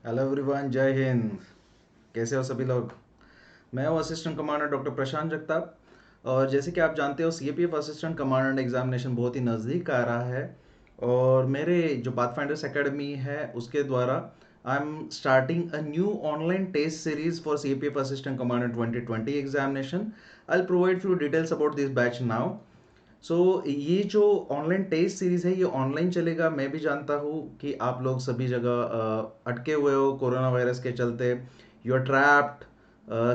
Hello everyone, जय हिंद। कैसे हो सभी लोग? मैं हूँ assistant commander doctor Prashant Jagtap. और जैसे कि आप जानते हो, सीएपीएफ असिस्टेंट कमांडेंट एग्जामिनेशन बहुत ही नज़दीक आ रहा है। और मेरे जो पाथफाइंडर्स एकेडमी है उसके द्वारा I am starting a new online test series for CAPF assistant commandant 2020 examination. I provide few details about this batch now. So ये जो ऑनलाइन टेस्ट सीरीज है ये ऑनलाइन चलेगा। मैं भी जानता हूँ कि आप लोग सभी जगह अटके हुए हो कोरोना वायरस के चलते। यू आर ट्रैप्ड,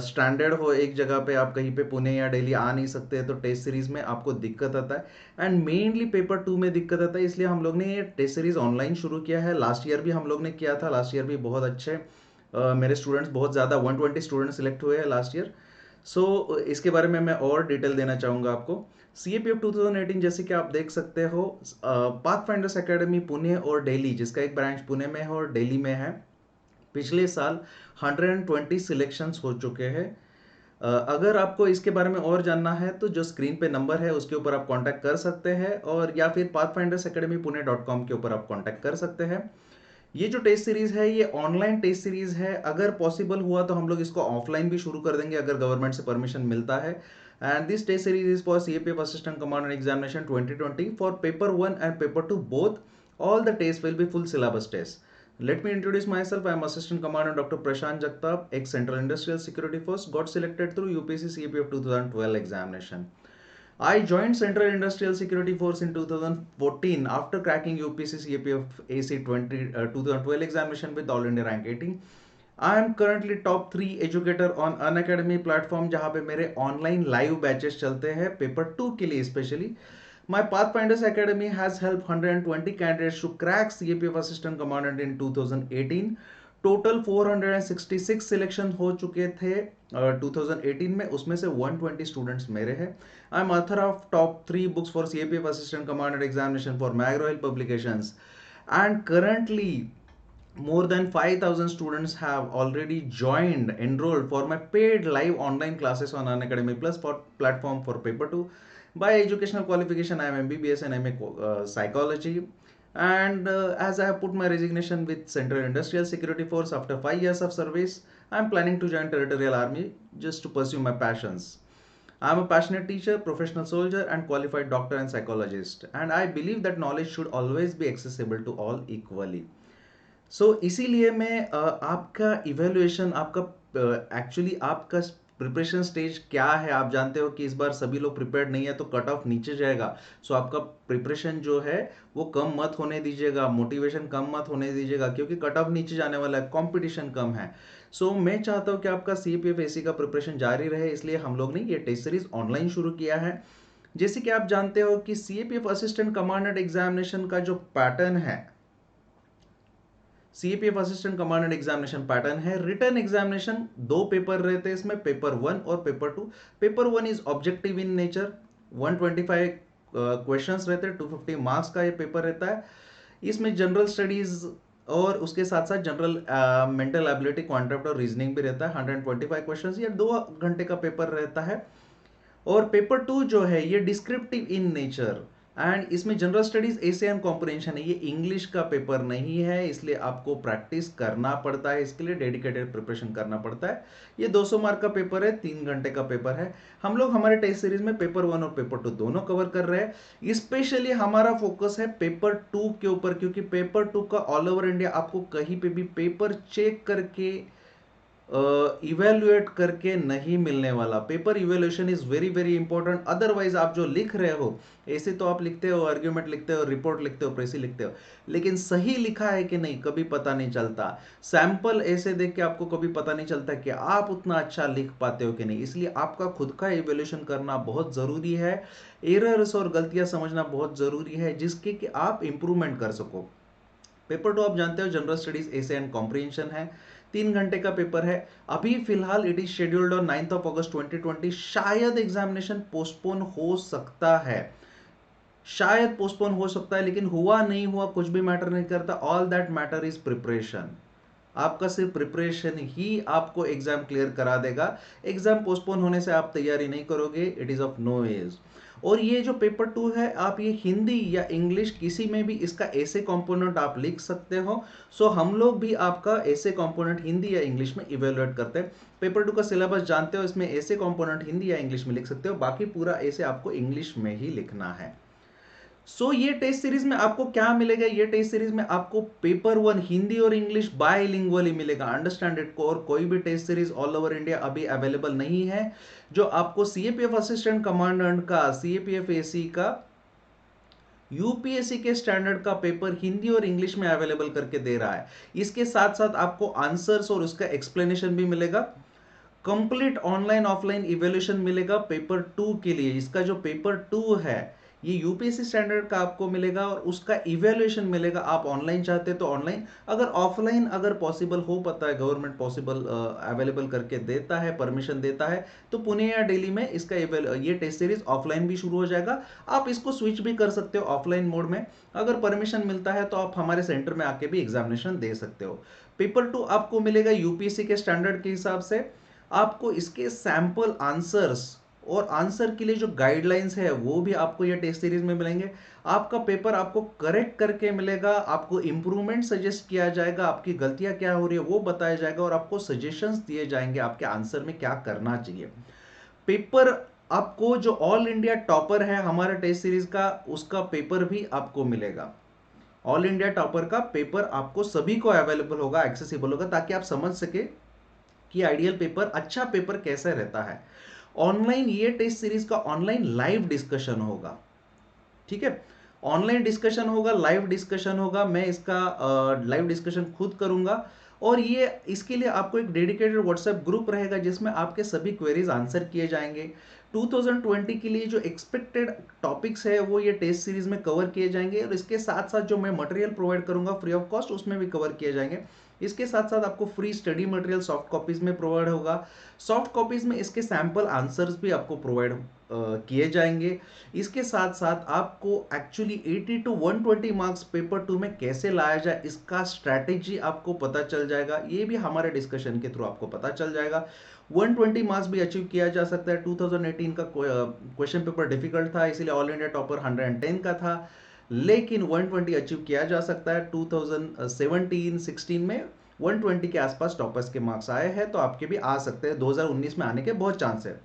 स्टैंडर्ड हो एक जगह पे, आप कहीं पे पुणे या दिल्ली आ नहीं सकते, तो टेस्ट सीरीज में आपको दिक्कत आता है। एंड मेनली पेपर टू में दिक्कत आता है, इसलिए हम लोग ने ये टेस्ट सीरीज ऑनलाइन शुरू किया है। लास्ट ईयर भी हम लोग ने किया था, लास्ट ईयर भी बहुत अच्छे मेरे स्टूडेंट्स, बहुत ज़्यादा 120 स्टूडेंट सिलेक्ट हुए हैं लास्ट ईयर। सो इसके बारे में मैं और डिटेल देना चाहूँगा आपको। सीएपीएफ 2018 जैसे कि आप देख सकते हो, पाथफाइंडर्स एकेडमी पुणे और दिल्ली, जिसका एक ब्रांच पुणे में है और दिल्ली में है, पिछले साल 120 सिलेक्शंस हो चुके हैं। अगर आपको इसके बारे में और जानना है तो जो स्क्रीन पे नंबर है उसके ऊपर आप कांटेक्ट कर सकते हैं, और या फिर pathfindersacademypune.com के ऊपर आप कांटेक्ट कर सकते हैं। ये जो टेस्ट सीरीज है ये ऑनलाइन टेस्ट सीरीज है। अगर पॉसिबल हुआ तो हम लोग इसको ऑफलाइन भी शुरू कर देंगे अगर गवर्नमेंट से परमिशन मिलता है। And this test series is for CAPF assistant commandant examination 2020 for paper 1 and paper 2 both. All the tests will be full syllabus tests. Let me introduce myself. I am Assistant Commander Dr. Prashant Jagtap, ex Central Industrial Security Force, got selected through UPSC CAPF 2012 examination. I joined Central Industrial Security Force in 2014 after cracking UPSC CAPF AC 2012 examination with All India rank 18. I am currently top 3 educator on Unacademy platform, जहाँ पे मेरे online live batches चलते हैं paper 2 के लिए specially. My Pathfinders Academy has helped 120 candidates to crack CAPF Assistant Commandant in 2018. Total 466 selection हो चुके थे 2018 में, उसमें से 120 स्टूडेंट्स मेरे हैं। I am author of top 3 books for CAPF assistant commandant examination for मैग्रो hill publications. And currently more than 5,000 students have already joined, enrolled for my paid live online classes on Unacademy Plus for platform for paper 2. By educational qualification, I am MBBS and MA psychology. And as I have put my resignation with Central Industrial Security Force after 5 years of service, I am planning to join Territorial Army just to pursue my passions. I am a passionate teacher, professional soldier, and qualified doctor and psychologist. And I believe that knowledge should always be accessible to all equally. इसीलिए मैं आपका evaluation, आपका actually आपका preparation stage क्या है, आप जानते हो कि इस बार सभी लोग प्रिपेयर्ड नहीं है तो कट ऑफ नीचे जाएगा। आपका प्रिपरेशन जो है वो कम मत होने दीजिएगा, मोटिवेशन कम मत होने दीजिएगा, क्योंकि कट ऑफ नीचे जाने वाला है, कंपटीशन कम है। मैं चाहता हूँ कि आपका सीपीएफ एसी का प्रिपरेशन जारी रहे, इसलिए हम लोग ने ये टेस्ट सीरीज ऑनलाइन शुरू किया है। जैसे कि आप जानते हो कि सीएपीएफ असिस्टेंट कमांडेंट एग्जामिनेशन का जो पैटर्न है, CAPF assistant commandant examination pattern है रिटन एग्जामिनेशन। दो पेपर रहते हैं इसमें, पेपर 1 और paper 2। Paper 1 is objective in nature, 125 questions रहते हैं, 250 मार्क्स का ये पेपर रहता है। इसमें जनरल स्टडीज और उसके साथ साथ जनरल मेंटल एबिलिटी, कॉन्सेप्ट और रीजनिंग भी रहता है। 125 क्वेश्चंस, ये 2 घंटे का पेपर रहता है। और पेपर 2 जो है ये डिस्क्रिप्टिव इन नेचर, एंड इसमें जनरल स्टडीज ऐसे एंड कॉम्प्रिहेंशन है। ये इंग्लिश का पेपर नहीं है, इसलिए आपको प्रैक्टिस करना पड़ता है, इसके लिए डेडिकेटेड प्रिपरेशन करना पड़ता है। ये 200 मार्क का पेपर है, 3 घंटे का पेपर है। हम लोग हमारे टेस्ट सीरीज में पेपर 1 और पेपर 2 दोनों कवर कर रहे हैं। स्पेशली हमारा फोकस है पेपर 2 के ऊपर, क्योंकि पेपर 2 का ऑल ओवर इंडिया आपको कहीं पे भी पेपर चेक करके इवेल्युएट करके नहीं मिलने वाला। Paper evaluation is very very important. Otherwise आप जो लिख रहे हो, ऐसे तो आप लिखते हो, आर्ग्यूमेंट लिखते हो, रिपोर्ट लिखते हो, प्रेसी लिखते हो, लेकिन सही लिखा है कि नहीं कभी पता नहीं चलता। सैंपल ऐसे देख के आपको कभी पता नहीं चलता कि आप उतना अच्छा लिख पाते हो कि नहीं, इसलिए आपका खुद का इवेल्युएशन करना बहुत ज़रूरी है। एरर्स और गलतियां समझना बहुत ज़रूरी है, जिसके कि आप इंप्रूवमेंट कर सको। पेपर 2 आप जानते हो जनरल स्टडीज ऐसे एंड कॉम्प्रिहेंशन है, 3 घंटे का पेपर है। अभी फिलहाल it is scheduled on 9th of August 2020। शायद एग्जामिनेशन पोस्टपोन हो सकता है, शायद पोस्टपोन हो सकता है, लेकिन हुआ नहीं हुआ कुछ भी मैटर नहीं करता। All that matter is preparation. आपका सिर्फ प्रिपरेशन ही आपको एग्जाम क्लियर करा देगा। एग्जाम पोस्टपोन होने से आप तैयारी नहीं करोगे, it is of no use. और ये जो पेपर 2 है, आप ये हिंदी या इंग्लिश किसी में भी इसका ऐसे कंपोनेंट आप लिख सकते हो। सो हम लोग भी आपका ऐसे कंपोनेंट हिंदी या इंग्लिश में इवेलुएट करते हैं। पेपर 2 का सिलेबस जानते हो, इसमें ऐसे कंपोनेंट हिंदी या इंग्लिश में लिख सकते हो, बाकी पूरा ऐसे आपको इंग्लिश में ही लिखना है। ये टेस्ट सीरीज में आपको क्या मिलेगा? ये टेस्ट सीरीज में आपको पेपर 1 हिंदी और इंग्लिश बायलिंगुअली मिलेगा, अंडरस्टैंड इट। और कोई भी test series all over India अभी अवेलेबल नहीं है जो आपको सीएपीएफ असिस्टेंट कमांडेंट का, सीएपीएफ एसी का, यूपीएससी के स्टैंडर्ड का पेपर हिंदी और इंग्लिश में अवेलेबल करके दे रहा है। इसके साथ साथ आपको आंसर्स और उसका एक्सप्लेनेशन भी मिलेगा। कंप्लीट ऑनलाइन ऑफलाइन इवैल्यूएशन मिलेगा पेपर 2 के लिए। इसका जो पेपर 2 है ये यूपीएससी स्टैंडर्ड का आपको मिलेगा और उसका इवैल्यूएशन मिलेगा। आप ऑनलाइन चाहते हैं तो ऑनलाइन, अगर ऑफलाइन अगर पॉसिबल हो, पता है गवर्नमेंट पॉसिबल अवेलेबल करके देता है, परमिशन देता है, तो पुणे या दिल्ली में इसका ये टेस्ट सीरीज ऑफलाइन भी शुरू हो जाएगा। आप इसको स्विच भी कर सकते हो ऑफलाइन मोड में। अगर परमिशन मिलता है तो आप हमारे सेंटर में आके भी एग्जामिनेशन दे सकते हो। पेपर 2 आपको मिलेगा यूपीएससी के स्टैंडर्ड के हिसाब से। आपको इसके सैंपल आंसर्स और आंसर के लिए जो गाइडलाइंस है वो भी आपको ये टेस्ट सीरीज में मिलेंगे। आपका पेपर आपको करेक्ट करके मिलेगा, आपको इंप्रूवमेंट सजेस्ट किया जाएगा, आपकी गलतियां क्या हो रही है वो बताया जाएगा और आपको सजेशंस दिए जाएंगे आपके आंसर में क्या करना चाहिए। पेपर आपको जो ऑल इंडिया टॉपर है हमारे टेस्ट सीरीज का, उसका पेपर भी आपको मिलेगा। ऑल इंडिया टॉपर का पेपर आपको सभी को अवेलेबल होगा, एक्सेसिबल होगा, ताकि आप समझ सके कि आइडियल पेपर, अच्छा पेपर कैसे रहता है। ऑनलाइन ये टेस्ट सीरीज का ऑनलाइन लाइव डिस्कशन होगा, ठीक है। ऑनलाइन डिस्कशन होगा, लाइव डिस्कशन होगा। मैं इसका लाइव डिस्कशन खुद करूंगा और ये इसके लिए आपको एक डेडिकेटेड व्हाट्सएप ग्रुप रहेगा जिसमें आपके सभी क्वेरीज आंसर किए जाएंगे। 2020 के लिए जो एक्सपेक्टेड टॉपिक्स है वो ये टेस्ट सीरीज में कवर किए जाएंगे और इसके साथ साथ जो मैं मटेरियल प्रोवाइड करूंगा फ्री ऑफ कॉस्ट उसमें भी कवर किए जाएंगे। इसके साथ साथ आपको free study material soft copies में प्रोवाइड होगा। सॉफ्ट कॉपीज में इसके सैंपल आंसर्स भी आपको प्रोवाइड किए जाएंगे। इसके साथ साथ आपको एक्चुअली 80 टू 120 मार्क्स पेपर 2 में कैसे लाया जाए इसका स्ट्रैटेजी आपको पता चल जाएगा। ये भी हमारे डिस्कशन के थ्रू आपको पता चल जाएगा। 120 मार्क्स भी अचीव किया जा सकता है। 2018 का क्वेश्चन पेपर डिफिकल्ट था, इसीलिए ऑल इंडिया टॉपर 110 का था, लेकिन 120 अचीव किया जा सकता है। 2017-16 में 120 के आसपास टॉपर्स के मार्क्स आए हैं, तो आपके भी आ सकते हैं। 2019 में आने के बहुत चांस है।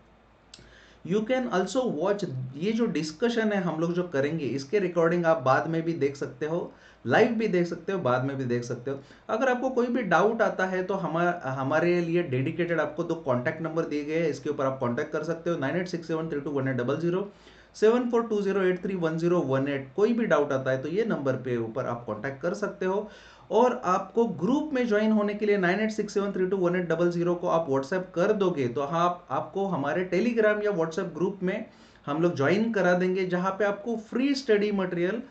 यू कैन ऑल्सो वॉच, ये जो डिस्कशन है हम लोग जो करेंगे इसके रिकॉर्डिंग आप बाद में भी देख सकते हो, लाइव भी देख सकते हो, बाद में भी देख सकते हो। अगर आपको कोई भी डाउट आता है तो हमारे लिए डेडिकेटेड आपको 2 कॉन्टैक्ट नंबर दिए गए हैं, इसके ऊपर आप कॉन्टैक्ट कर सकते हो। 9867321800, 7420831018। कोई भी डाउट आता है तो ये नंबर पे ऊपर आप कॉन्टैक्ट कर सकते हो। और आपको ग्रुप में ज्वाइन होने के लिए 9867321800 को आप व्हाट्सएप कर दोगे तो आपको हमारे टेलीग्राम या व्हाट्सएप ग्रुप में हम लोग ज्वाइन करा देंगे, जहां पे आपको फ्री स्टडी मटेरियल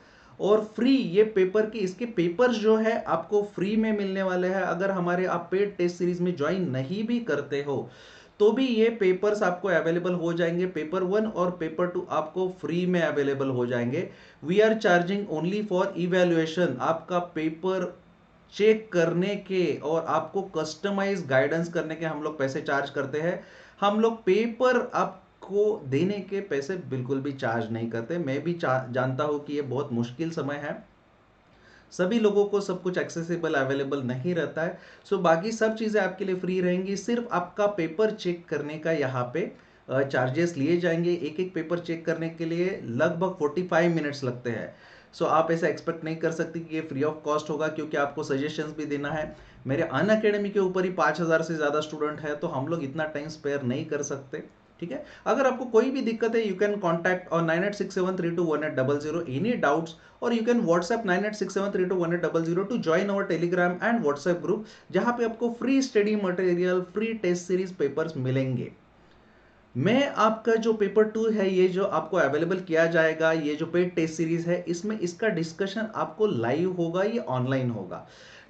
और फ्री ये पेपर की, इसके पेपर्स जो है आपको फ्री में मिलने वाले हैं। अगर हमारे आप पेड टेस्ट सीरीज में ज्वाइन नहीं भी करते हो तो भी ये पेपर्स आपको अवेलेबल हो जाएंगे। पेपर 1 और पेपर 2 आपको फ्री में अवेलेबल हो जाएंगे। We are charging only for evaluation, आपका पेपर चेक करने के और आपको कस्टमाइज गाइडेंस करने के हम लोग पैसे चार्ज करते हैं। हम लोग पेपर आपको देने के पैसे बिल्कुल भी चार्ज नहीं करते। मैं भी जानता हूं कि ये बहुत मुश्किल समय है, सभी लोगों को सब कुछ एक्सेसिबल अवेलेबल नहीं रहता है। बाकी सब चीज़ें आपके लिए फ्री रहेंगी, सिर्फ आपका पेपर चेक करने का यहाँ पे चार्जेस लिए जाएंगे। एक एक पेपर चेक करने के लिए लगभग 45 मिनट्स लगते हैं। आप ऐसा एक्सपेक्ट नहीं कर सकते कि ये फ्री ऑफ कॉस्ट होगा, क्योंकि आपको सजेशंस भी देना है। मेरे अन अकेडमी के ऊपर ही 5000 से ज़्यादा स्टूडेंट है, तो हम लोग इतना टाइम स्पेयर नहीं कर सकते, ठीक है। अगर आपको कोई भी दिक्कत है, you can contact on 9867321800 any doubts, और you can WhatsApp 9867321800 to join our Telegram and WhatsApp group, जहां पे आपको free study material, free test series papers मिलेंगे। मैं आपका जो पेपर 2 है, ये जो आपको अवेलेबल किया जाएगा, ये जो पेड टेस्ट सीरीज है, इसमें इसका डिस्कशन आपको लाइव होगा, ये ऑनलाइन होगा।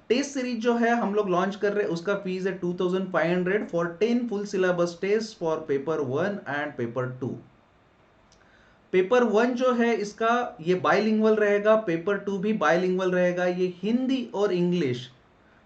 टेस्ट सीरीज जो है हम लोग लॉन्च कर रहे हैं, उसका फीस है 2500 for 10 full syllabus test for paper 1 and paper 2। Paper 1 जो है इसका ये बाइलिंगुअल रहेगा, पेपर 2 भी बाइलिंगुअल रहेगा। ये हिंदी और इंग्लिश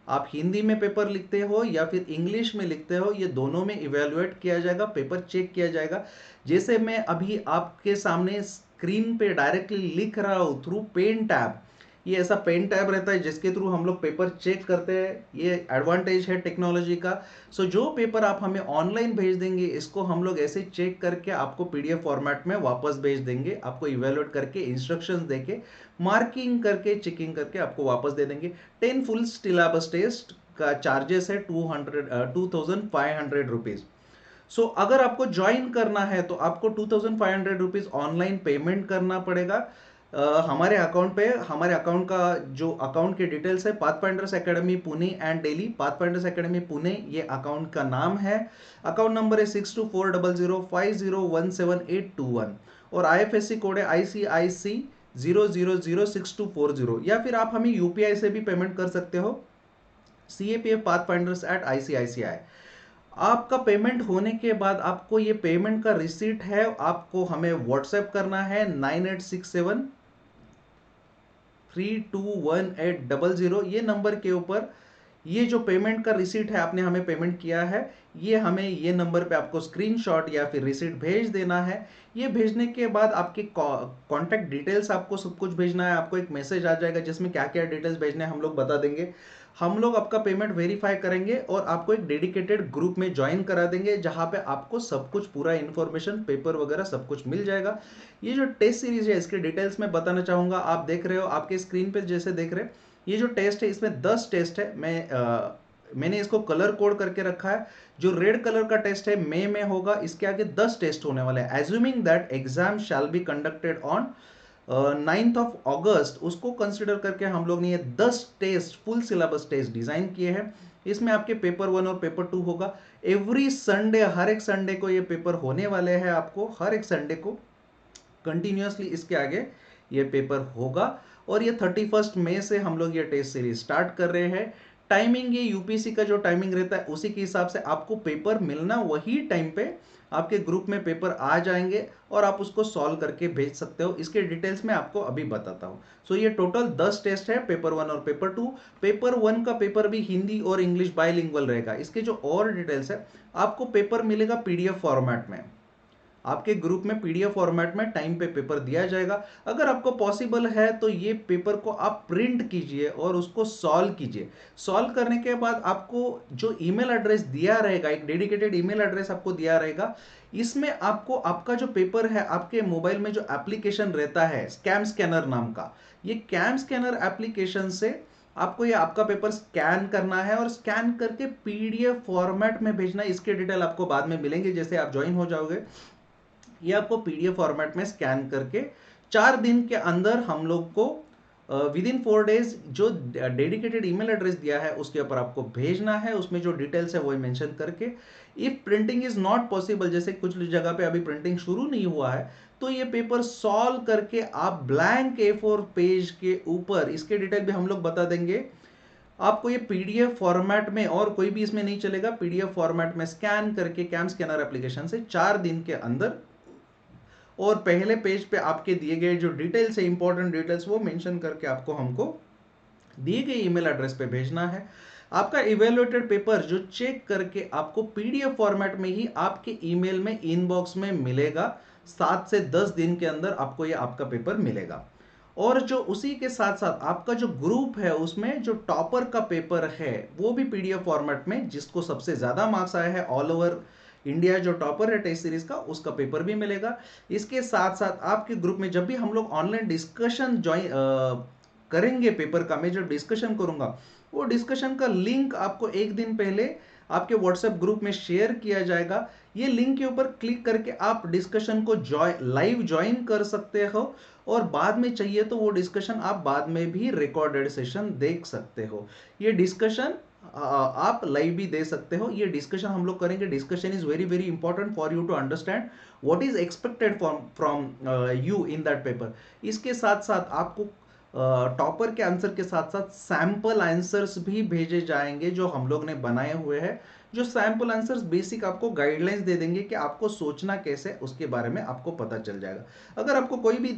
आप हिंदी में पेपर लिखते हो या फिर इंग्लिश में लिखते हो, ये दोनों में इवेलुएट किया जाएगा, पेपर चेक किया जाएगा। जैसे मैं अभी आपके सामने स्क्रीन पे डायरेक्टली लिख रहा हूँ थ्रू पेन टैब, ये ऐसा पेन टैब रहता है जिसके थ्रू हम लोग पेपर चेक करते हैं, ये एडवांटेज है टेक्नोलॉजी का। सो जो पेपर आप हमें ऑनलाइन भेज देंगे, इसको हम लोग ऐसे चेक करके आपको पीडीएफ फॉर्मेट में वापस भेज देंगे, आपको इवेलुएट करके इंस्ट्रक्शंस देके मार्किंग करके चेकिंग करके आपको वापस दे देंगे। 10 फुल सिलेबस टेस्ट का चार्जेस है 2500 रुपीज। सो अगर आपको ज्वाइन करना है तो आपको 2500 रुपीज ऑनलाइन पेमेंट करना पड़ेगा हमारे अकाउंट पे। हमारे अकाउंट का जो अकाउंट के डिटेल्स है, Pathfinders Academy Pune and Delhi, Pathfinders Academy Pune ये अकाउंट का नाम है। अकाउंट नंबर है 624005017821 और आईएफएससी कोड है ICIC 0006240, या फिर आप हमें यूपीआई से भी पेमेंट कर सकते हो, CAPF@ICICI। आपका पेमेंट होने के बाद आपको ये पेमेंट का रिसीट है, आपको हमें व्हाट्सएप करना है 9867321800 ये नंबर के ऊपर। ये जो पेमेंट का रिसीट है, आपने हमें पेमेंट किया है, ये हमें ये नंबर पे आपको स्क्रीनशॉट या फिर रिसीट भेज देना है। ये भेजने के बाद आपके कॉन्टैक्ट डिटेल्स आपको सब कुछ भेजना है। आपको एक मैसेज आ जाएगा जिसमें क्या क्या डिटेल्स भेजने हैं हम लोग बता देंगे। हम लोग आपका पेमेंट वेरीफाई करेंगे और आपको एक डेडिकेटेड ग्रुप में ज्वाइन करा देंगे, जहां पे आपको सब कुछ पूरा इन्फॉर्मेशन, पेपर वगैरह सब कुछ मिल जाएगा। ये जो टेस्ट सीरीज है, इसके डिटेल्स में बताना चाहूंगा। आप देख रहे हो आपके स्क्रीन पे जैसे देख रहे हैं, ये जो टेस्ट है इसमें 10 टेस्ट है। मैंने इसको कलर कोड करके रखा है। जो रेड कलर का टेस्ट है मई में होगा, इसके आगे 10 टेस्ट होने वाले हैं। Assuming that exam shall be conducted on 9th of August, उसको कंसिडर करके हम लोग ने ये 10 test, full syllabus test design किए हैं। इसमें आपके पेपर 1 और पेपर 2 होगा। एवरी संडे, हर एक संडे को ये पेपर होने वाले हैं। आपको हर एक संडे को कंटिन्यूअसली इसके आगे ये पेपर होगा। और ये 31 मई से हम लोग ये टेस्ट सीरीज स्टार्ट कर रहे हैं। टाइमिंग ये यूपीसी का जो टाइमिंग रहता है उसी के हिसाब से आपको पेपर मिलना, वही टाइम पे आपके ग्रुप में पेपर आ जाएंगे और आप उसको सॉल्व करके भेज सकते हो। इसके डिटेल्स में आपको अभी बताता हूँ। सो ये टोटल 10 टेस्ट है, पेपर 1 और पेपर 2। पेपर 1 का पेपर भी हिंदी और इंग्लिश बाइलिंगुअल रहेगा। इसके जो और डिटेल्स है, आपको पेपर मिलेगा पीडीएफ फॉर्मेट में, आपके ग्रुप में पीडीएफ फॉर्मेट में टाइम पे पेपर दिया जाएगा। अगर आपको पॉसिबल है तो ये पेपर को आप प्रिंट कीजिए और उसको सॉल्व कीजिए। सॉल्व करने के बाद आपको जो ईमेल एड्रेस दिया रहेगा, एक डेडिकेटेड ईमेल एड्रेस आपको दिया रहेगा, इसमें आपको आपका जो पेपर है, आपके मोबाइल में जो एप्लीकेशन रहता है स्कैम स्कैनर नाम का, ये कैम स्कैनर एप्लीकेशन से आपको ये आपका पेपर स्कैन करना है और स्कैन करके पीडीएफ फॉर्मेट में भेजना है। इसके डिटेल आपको बाद में मिलेंगे जैसे आप ज्वाइन हो जाओगे। ये आपको पीडीएफ फॉर्मेट में स्कैन करके 4 दिन के अंदर हम लोग को विद इन 4 डेज जो डेडिकेटेड ईमेल एड्रेस दिया है उसके ऊपर आपको भेजना है। उसमें जो डिटेल्स है वो मेंशन करके, if printing is not possible, जैसे कुछ जगह पे अभी प्रिंटिंग शुरू नहीं हुआ है, तो ये पेपर सॉल्व करके आप ब्लैंक A4 पेज के ऊपर, इसके डिटेल भी हम लोग बता देंगे, आपको ये पीडीएफ फॉर्मेट में, और कोई भी इसमें नहीं चलेगा, पीडीएफ फॉर्मेट में स्कैन करके कैम स्कैनर एप्लीकेशन से 4 दिन के अंदर, और पहले पेज पे आपके दिए गए जो डिटेल्स है, इंपॉर्टेंट डिटेल्स, वो मेंशन करके आपको हमको दिए गए ईमेल एड्रेस पे भेजना है। आपका इवेल्युएटेड पेपर जो चेक करके आपको पीडीएफ फॉर्मेट में ही आपके ईमेल में इनबॉक्स में मिलेगा। 7 से 10 दिन के अंदर आपको ये आपका पेपर मिलेगा। और जो उसी के साथ साथ आपका जो ग्रुप है, उसमें जो टॉपर का पेपर है वो भी पीडीएफ फॉर्मेट में, जिसको सबसे ज्यादा मार्क्स आया है ऑल ओवर इंडिया, जो टॉपर है टेस्ट सीरीज का, उसका पेपर भी मिलेगा। इसके साथ साथ आपके ग्रुप में जब भी हम लोग ऑनलाइन डिस्कशन ज्वाइन करेंगे पेपर का, मैं जब डिस्कशन करूंगा, वो डिस्कशन का लिंक आपको एक दिन पहले आपके व्हाट्सएप ग्रुप में शेयर किया जाएगा। ये लिंक के ऊपर क्लिक करके आप डिस्कशन को लाइव ज्वाइन कर सकते हो, और बाद में चाहिए तो वो डिस्कशन आप बाद में भी रिकॉर्डेड सेशन देख सकते हो। ये डिस्कशन आप लाइव भी दे सकते हो। ये डिस्कशन हम लोग करेंगे। Discussion is very very important for you to understand what is expected from you in that paper. इसके साथ साथ आपको टॉपर के आंसर के साथ साथ सैंपल आंसर्स भी भेजे जाएंगे जो हम लोग ने बनाए हुए हैं, जो सैम्पल आंसर्स बेसिक आपको गाइडलाइंस दे देंगे कि आपको सोचना कैसे, उसके बारे में आपको पता चल जाएगा। अगर आपको कोई भी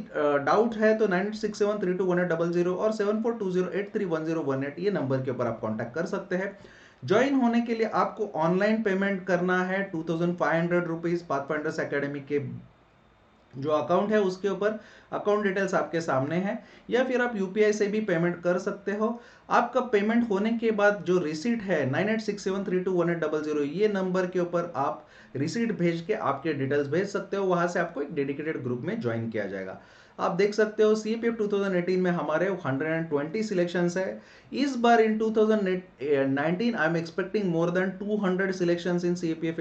डाउट है तो 9867321800 और 7420831018 ये नंबर के ऊपर आप कॉन्टैक्ट कर सकते हैं। ज्वाइन होने के लिए आपको ऑनलाइन पेमेंट करना है 2500 रुपीज पाथफाइंडर्स एकेडमी के जो अकाउंट है उसके ऊपर। अकाउंट डिटेल्स आपके सामने है, या फिर आप यूपीआई से भी पेमेंट कर सकते हो। आपका पेमेंट होने के बाद जो रिसीट है 9867321800 ये नंबर के ऊपर आप रिसीट भेज के आपके डिटेल्स भेज सकते हो, वहां से आपको एक डेडिकेटेड ग्रुप में ज्वाइन किया जाएगा। आप देख सकते हो सीएपीएफ 2018 में हमारे 120 सिलेक्शंस है। इस बार इन 2019 I am expecting more than 200 selections in CAPF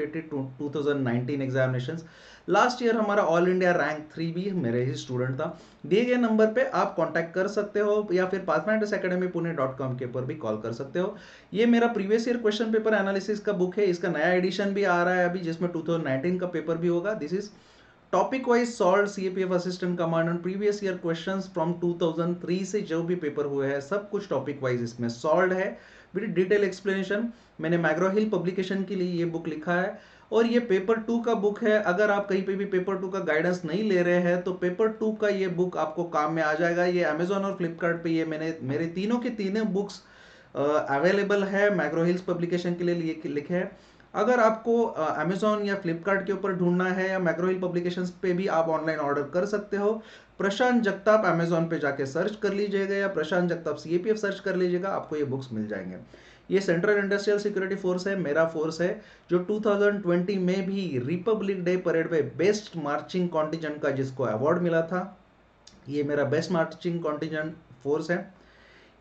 2019 examinations. Last year हमारा ऑल इंडिया रैंक 3 भी मेरे ही स्टूडेंट था। दिए गए नंबर पे आप कांटेक्ट कर सकते हो, या फिर pathfindersacademypune.com के ऊपर भी कॉल कर सकते हो। ये मेरा previous year question paper analysis का बुक है, इसका नया एडिशन भी आ रहा है अभी, जिसमें 2019 का पेपर भी होगा। This is topic wise solve CAPF assistant commandant previous year questions from 2003 से जो भी पेपर हुए हैं सब कुछ टॉपिक वाइज इसमें सॉल्व है विद डिटेल एक्सप्लेनेशन। मैंने मैग्रो हिल पब्लिकेशन के लिए ये बुक लिखा है, और ये पेपर 2 का बुक है। अगर आप कहीं पे भी पेपर 2 का गाइडेंस नहीं ले रहे हैं तो पेपर 2 का ये बुक आपको काम में आ जाएगा। ये अमेजोन और फ्लिपकार्ट पे ये मैंने मेरे तीनों के तीनों बुक्स अवेलेबल है, मैग्रो हिल्स पब्लिकेशन के लिए लिखे हैं। अगर आपको अमेजोन या फ्लिपकार्ट के ऊपर ढूंढना है, या मैग्रो हिल पब्लिकेशंस पे भी आप ऑनलाइन ऑर्डर कर सकते हो। प्रशांत जगताप अमेजोन पे जाके सर्च कर लीजिएगा, या प्रशांत जगताप सीएपीएफ सर्च कर लीजिएगा, आपको ये बुक्स मिल जाएंगे। ये सेंट्रल इंडस्ट्रियल सिक्योरिटी फोर्स है, मेरा फोर्स है, जो 2020 में भी रिपब्लिक डे परेड में बेस्ट मार्चिंग कॉन्टिजेंट का जिसको अवार्ड मिला था, ये मेरा बेस्ट मार्चिंग कॉन्टिजेंट फोर्स है।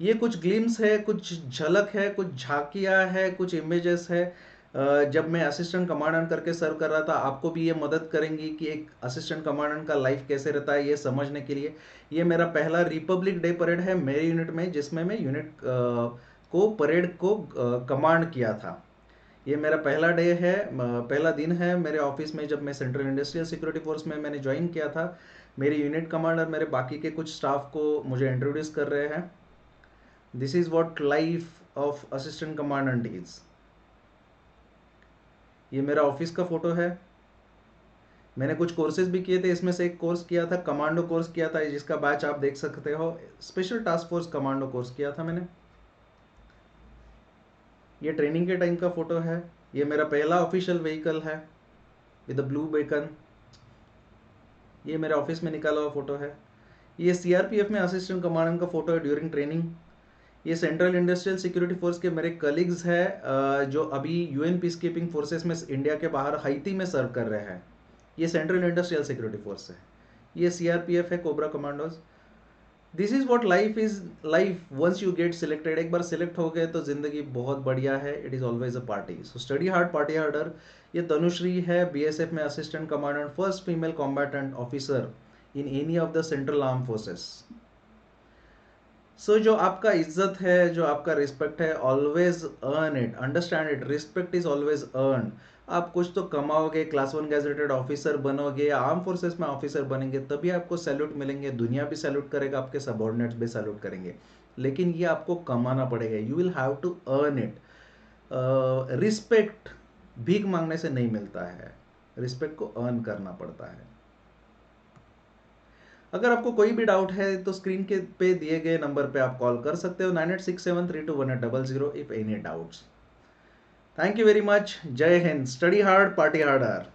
ये कुछ ग्लिम्स है, कुछ झलक है, कुछ झांकियां है, कुछ इमेजेस है जब मैं असिस्टेंट कमांडेंट करके सर्व कर रहा था। आपको भी ये मदद करेंगी कि एक असिस्टेंट कमांडेंट का लाइफ कैसे रहता है ये समझने के लिए। ये मेरा पहला रिपब्लिक डे परेड है मेरे यूनिट में, जिसमें मैं यूनिट को परेड को कमांड किया था। ये मेरा पहला डे है, पहला दिन है मेरे ऑफिस में, जब मैं सेंट्रल इंडस्ट्रियल सिक्योरिटी फोर्स में मैंने ज्वाइन किया था। मेरे यूनिट कमांडर मेरे बाकी के कुछ स्टाफ को मुझे इंट्रोड्यूस कर रहे हैं। This is what life of assistant commandant is. ये मेरा ऑफिस का फोटो है। मैंने कुछ कोर्सेज भी किए थे, इसमें से एक कोर्स किया था, कमांडो कोर्स किया था, जिसका बैच आप देख सकते हो। Special task force commando course किया था मैंने। ये ट्रेनिंग के टाइम का फोटो है। ये मेरा पहला ऑफिशियल व्हीकल है विद ब्लू बेकन। ये मेरे ऑफिस में निकाला हुआ फोटो है। ये सीआरपीएफ में असिस्टेंट कमांडेंट का फोटो है ड्यूरिंग ट्रेनिंग। ये सेंट्रल इंडस्ट्रियल सिक्योरिटी फोर्स के मेरे कलीग्स हैं जो अभी यूएन पीस कीपिंग फोर्सेस में इंडिया के बाहर हाइती में सर्व कर रहे हैं। ये सेंट्रल इंडस्ट्रियल सिक्योरिटी फोर्स है। ये सीआरपीएफ है, cobra commandos. This is what life is life once you get selected. एक बार सिलेक्ट हो गए तो जिंदगी बहुत बढ़िया है। It is always a party, so study hard, party harder. ये तनुश्री है, बीएसएफ में assistant commandant, first female combatant officer in any of the central arm forces. So जो आपका इज्जत है, जो आपका रिस्पेक्ट है, always earn it, understand it. Respect is always earn. आप कुछ तो कमाओगे, क्लास 1 गैजेटेड ऑफिसर बनोगे, आर्म फोर्सेस में ऑफिसर बनेंगे, तभी आपको सैल्यूट मिलेंगे। दुनिया भी सैल्यूट करेगा, आपके सबऑर्डिनेट्स भी सैल्यूट करेंगे, लेकिन ये आपको कमाना पड़ेगा। You will have to earn it. Respect भीख मांगने से नहीं मिलता है, रिस्पेक्ट को अर्न करना पड़ता है। अगर आपको कोई भी डाउट है तो स्क्रीन के पे दिए गए नंबर पे आप कॉल कर सकते हो, 9867321800 if any doubts. Thank you very much. जय हिंद। Study hard, party harder.